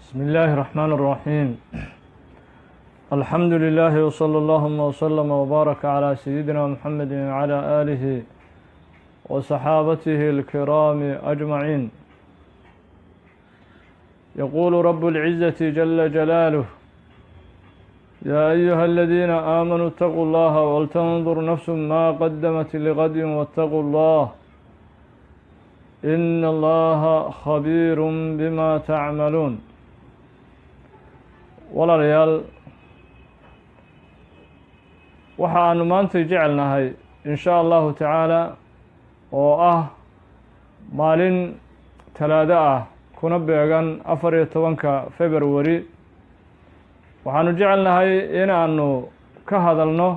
بسم الله الرحمن الرحيم. الحمد لله وصلى الله وسلم وبارك على سيدنا محمد وعلى آله وصحابته الكرام أجمعين. يقول رب العزة جل جلاله: يا أيها الذين آمنوا اتقوا الله ولتنظر نفس ما قدمت لغد واتقوا الله إن الله خبير بما تعملون. walaalayaal, waxaanu maanta jecelnahay in sha allahu tacaala oo ah maalin talaado ah kuna beegan 14 February. waxaanu jecelnahay inaanu ka hadalno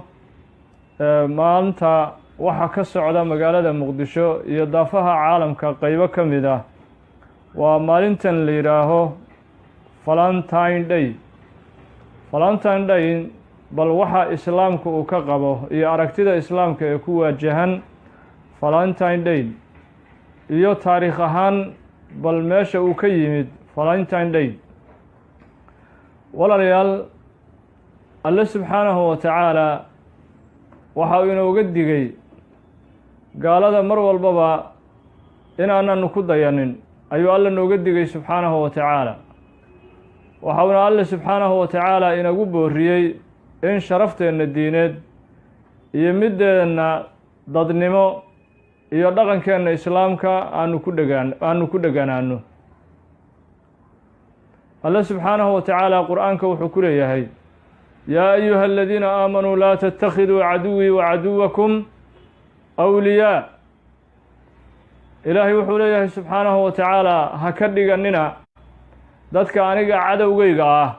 maanta waxa ka socda magaalada Muqdisho iyo daafaha caalamka qaybo ka mid ah. waa maalintan la yiraaho Valentine Day. Valentine Day bal waxa islaamku uu ka qabo iyo aragtida islaamka ee ku waajahan Valentine Day iyo taariikh ahaan bal meesha uu ka yimid Valentine Day. walaalayaal, Allah subxaanahu wa tacaala waxa uu inooga digay gaalada mar walbaba inaananu ku dayanin ayuu alla nooga digay subxaanahu wa tacaala. waxauna alle subxaanahu wa tacaala inagu booriyey in sharafteenna diineed iyo mideenna dadnimo iyo dhaqankeenna islaamka aanu ku dheganaano. alle subxaanahu wa tacaala qur-aanka wuxuu ku leeyahay: yaa ayuha aladiina aamanuu laa tattakhiduu caduwii wa caduwakum awliyaa. ilaahay wuxuu leeyahay subxaanahu wa tacaala, ha ka dhiganina dadka aniga cadowgayga ah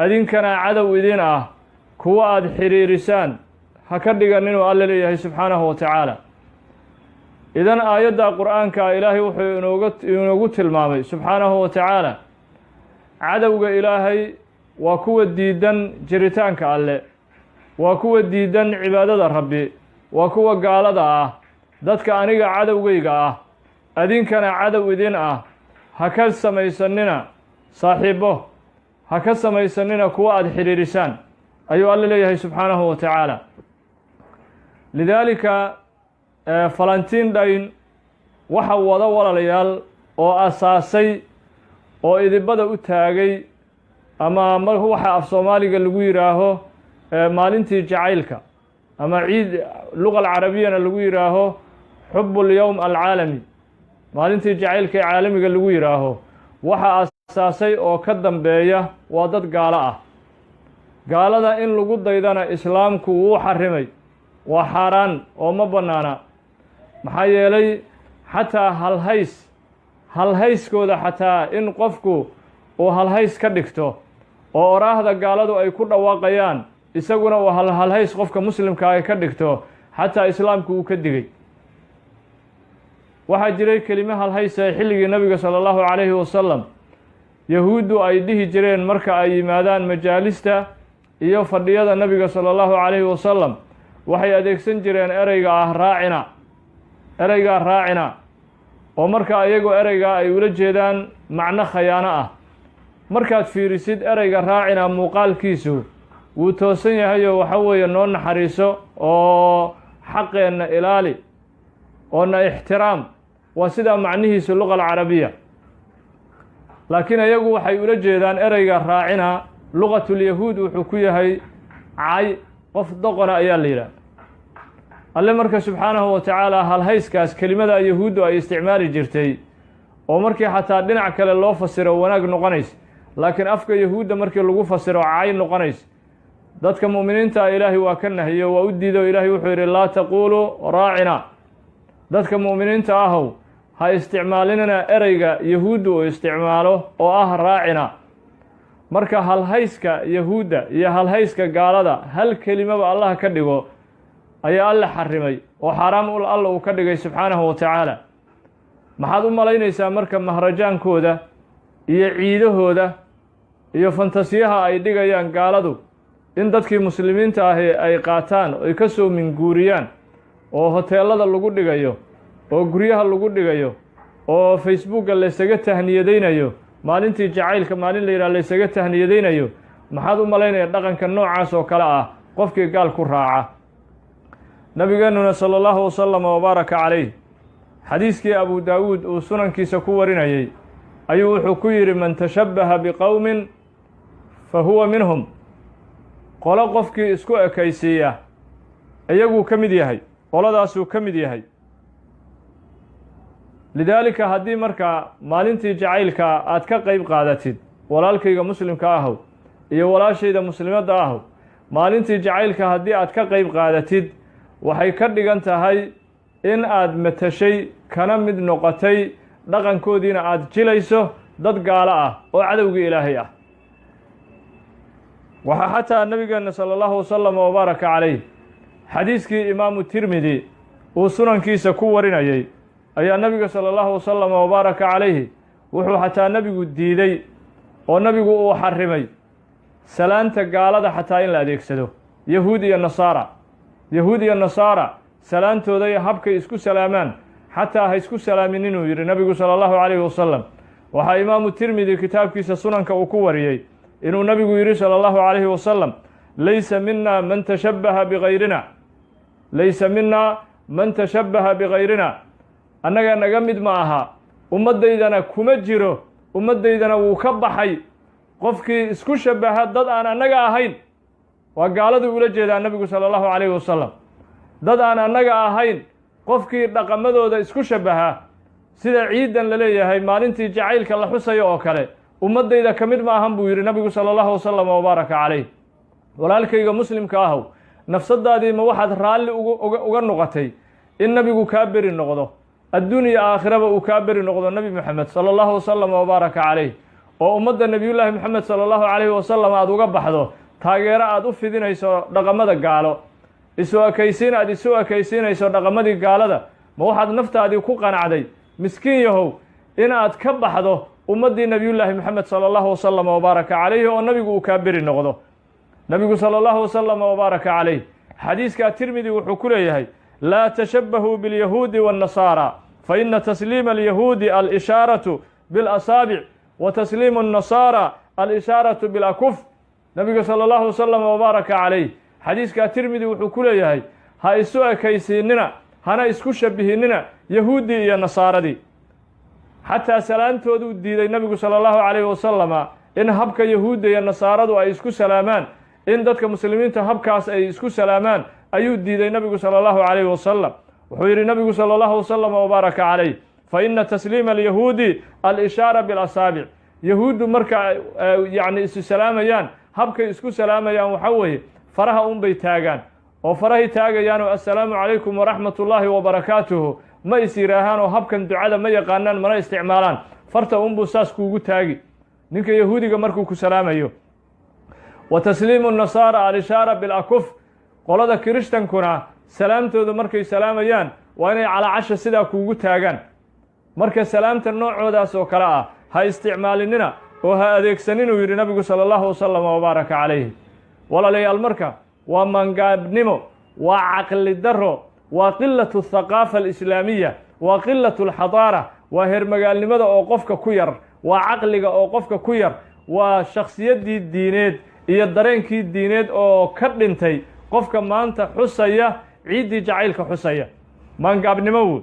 adinkana cadow idin ah kuwa aad xiriirisaan, ha ka dhiganinuu alle leeyahay subxaanahu wa tacaala. idan aayadda qur-aanka ilaahay wuxuu inoogu tilmaamay subxaanahu wa tacaala cadowga ilaahay waa kuwa diidan jiritaanka alle, waa kuwa diidan cibaadada rabbi, waa kuwa gaalada ah. dadka aniga cadowgayga ah adinkana cadow idin ah ha ka samaysanina saaxiibo, ha ka samaysanina kuwa aad xiriirisaan ayuu alle leeyahay subxaanahu wa tacaala. lidaalika Valentine Day waxa wada walaalayaal oo asaasay oo idibada u taagay ama waxa af Soomaaliga lagu yiraaho maalintii jacaylka ama ciid luqada carabiyana lagu yiraaho xubbul yawm alcaalami, maalintii jacaylka caalamiga lagu yiraaho. waxa asaasay oo ka dambeeya waa dad gaalo ah. gaalada in lagu daydana islaamku wuu xarimay, waa xaaraan oo ma bannaana. maxaa yeelay xataa halhayskooda xataa in qofku uu halhays ka dhigto oo oraahda gaaladu ay ku dhawaaqayaan isaguna uu halhays qofka muslimka ay ka dhigto, xataa islaamku uu ka digay. waxaa jiray kelimo halhays ee xilligii nabiga sala allahu calayhi wasalam yahuuddu ay dhihi jireen marka ay yimaadaan majaalista iyo fadhiyada nabiga sala allahu calayhi wasalam, waxay adeegsan jireen ereygaa raacina oo marka iyagu ereygaa ay ula jeedaan macno khayaano ah. markaad fiirisid ereyga raacina muuqaalkiisu wuu toosan yahayoo waxa weeye noo naxariiso oo xaqeenna ilaali oo na ixtiraam, waa sidaa macnihiisu luqa alcarabiya. laakiin iyagu waxay ula jeedaan ereyga raacina luqatulyahuud wuxuu ku yahay cay, qof doqona ayaa la yidhaha. alle marka subxaanahu wa tacaala halhayskaas kelimada yahuuddu ay isticmaali jirtay oo markii xataa dhinac kale loo fasiro wanaag noqonays, laakiin afka yahuudda markii lagu fasiro cay noqonays. dadka mu'miniinta ilaahay waa ka nahiyo, waa u diido. ilaahay wuxuu yidhi: laa taquuluu raacina. dadka mu'miniinta ahow ha isticmaalinina ereyga yahuuddu uu isticmaalo oo ah raacina. marka halhayska yahuudda iyo halhayska gaalada hal kelimaba allah ka dhigo ayaa alle xarimay oo xaaraam alla uu ka dhigay subxaanahu wa tacaala. maxaad u malaynaysaa marka mahrajaankooda iyo ciidahooda iyo fantasiyaha ay dhigayaan gaaladu in dadkii muslimiinta ahi ay qaataan oo ay ka soo minguuriyaan oo hoteelada lagu dhigayo oo guryaha lagu dhigayo oo facebooka la isaga tahniyadaynayo maalintii jacaylka maalin la yidhaha laysaga tahniyadaynayo maxaad u malaynaya dhaqanka noocaas oo kale ah qofkii gaal ku raaca nabigeennuna sala allahu wasalama wabaaraka calayh xadiiskii abu daawuud uu sunankiisa ku warinayey ayuu wuxuu ku yidhi man tashabbaha biqowmin fa huwa minhum qolo qofkii isku ekaysiiya iyaguu ka mid yahay qoladaasuu ka mid yahay lidaalika haddii markaa maalintii jacaylka aad ka qayb qaadatid walaalkayga muslimka ahow iyo walaashayda muslimadda ahow maalintii jacaylka haddii aad ka qayb qaadatid waxay ka dhigan tahay in aad matashay kana mid noqotay dhaqankoodiina aad jilayso dad gaalo ah oo cadowgii ilaahay ah waxaa xataa nabigeenna sala allahu wasalam wabaaraka calayh xadiiskii imaamu tirmidi uu sunankiisa ku warinayey ayaa nabiga sala allahu wasalam wabaaraka calayhi wuxuu xataa nebigu diiday oo nebigu uu xarimay salaanta gaalada xataa in la adeegsado yahuud iyo nasaara salaantooda iyo habkay isku salaamaan xataa ha isku salaamin inuu yidhi nebigu sala allahu calayhi wasalam waxaa imaamu tirmidi kitaabkiisa sunanka uu ku wariyey inuu nebigu yidhi sala allahu calayhi wasalam laysa mina man tashabbaha bigayrina annaga naga mid ma aha ummaddaydana kuma jiro ummaddaydana wuu ka baxay qofkii isku shabbaha dad aan annaga ahayn waa gaaladuu ula jeedaa nebigu sala allahu calayhi wasalam dad aan annaga ahayn qofkii dhaqamadooda isku shabbaha sida ciidan la leeyahay maalintii jacaylka la xusayo oo kale ummaddayda ka mid ma ahan buu yidhi nebigu sala allahu wasalam wabaaraka calayh walaalkayga muslimka ahow nafsaddaadii ma waxaad raalli uga noqotay in nebigu kaa beri noqdo adduuniya aakhiraba uu kaa beri noqdo nebi moxamed sala allahu wasalam wabaaraka calayh oo ummadda nebiyullaahi moxamed sala allahu calayhi wasalam aad uga baxdo taageero aad u fidinayso dhaqamada gaalo isu ekaysiin aad isu ekaysiinayso dhaqamadii gaalada ma waxaad naftaadii ku qanacday miskiin yahow inaad ka baxdo ummaddii nebiyullaahi moxamed sala allahu wasalam wabaaraka calayhi oo nebigu uu kaa beri noqdo nebigu sala allahu wasalam wabaaraka calayh xadiiskaa tirmidi wuxuu ku leeyahay laa tashabbahuu bilyahuudi waannasaara fa ina tasliima alyahuudi alishaaratu bilasaabic wa tasliimu annasaara alishaaratu bilakuf nebigu sala allahu wasalam wabaaraka calayh xadiiskaa tirmidi wuxuu ku leeyahay ha isu ekaysiinina hana isku shabbihinina yahuuddii iyo nasaaradii xataa salaantooduu diiday nebigu sala allahu calayhi wasalama in habka yahuudda iyo nasaaradu ay isku salaamaan in dadka muslimiinta habkaas ay isku salaamaan ayuu diiday nebigu sala allahu calayhi wasalam wuxuu yidhi nebigu sala allahu wasalam wabaaraka calayh fa ina tasliima alyahuudi alishaara bilasaabic yahuuddu marka yacni isu salaamayaan habkay isku salaamayaan waxaa weeye faraha unbay taagaan oo farahay taagayaanoo assalaamu calaykum waraxmat ullaahi wabarakaatuhu ma is yidhaahaanoo habkan ducada ma yaqaanaan mana isticmaalaan farta unbuu saas kuugu taagi ninka yahuudiga markuu ku salaamayo wa tasliimu nasaara alishaara bilakuf qolada kirishtankuna salaamtooda markay salaamayaan waa inay calaacasha sidaa kuugu taagaan marka salaamta noocoodaas oo kale ah ha isticmaalinina oo ha adeegsaninuu yidhi nebigu sala allahu wasalam wabaaraka calayhi walaalayaal marka waa mangaabnimo waa caqli daro waa qilatu athaqaafa alislaamiya waa qilatu alxadaara waa hermagaalnimada oo qofka ku yar waa caqliga oo qofka ku yar waa shakhsiyaddii diineed iyo dareenkii diineed oo ka dhintay qofka maanta xusaya ciiddii jacaylka xusaya mangaabnimo wood